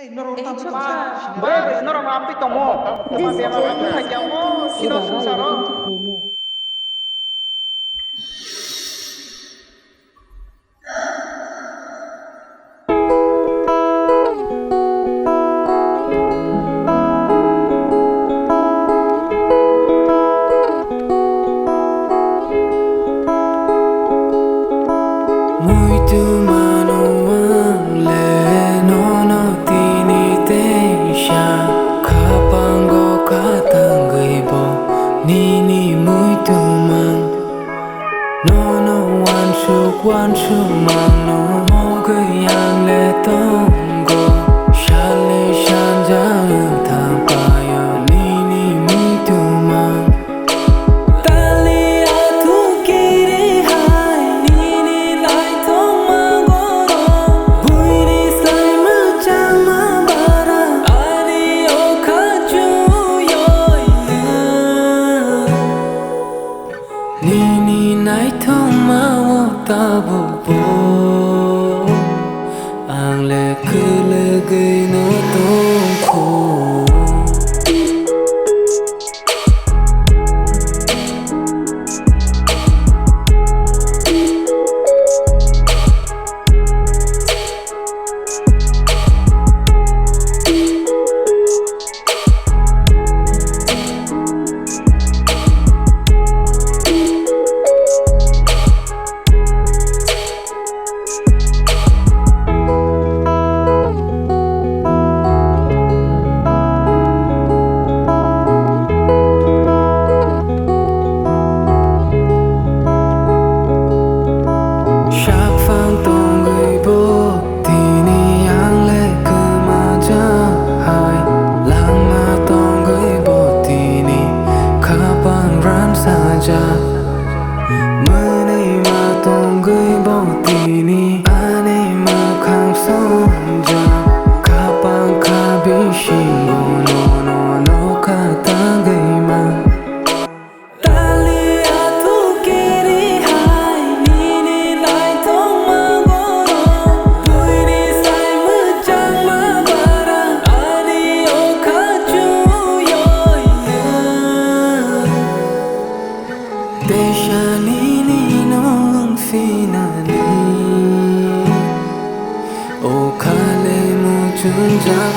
Ei, Chopcha, Bre, no ram api tomo. Tema this tema game apa is jamo sino Sudara susaro. into promo. Muito manuang le nono tini teisha kapango katangaibo nini muito mang nono wan shu mang no moga yang le tongo shale shanja tapayo nini muito mang Nini nai thong ma wo ta bo bo ang le ku le gei no tong ko Mới này mà tông gửi bao tini anh ấy mà khang sông ra kapang kabishin no no no kata gay ma tali atu kiri hai nini lai tong ma goro tui ni sai mu chang ma bara ani o kaju yoi Deixa-lhe finally O kale mo chun jak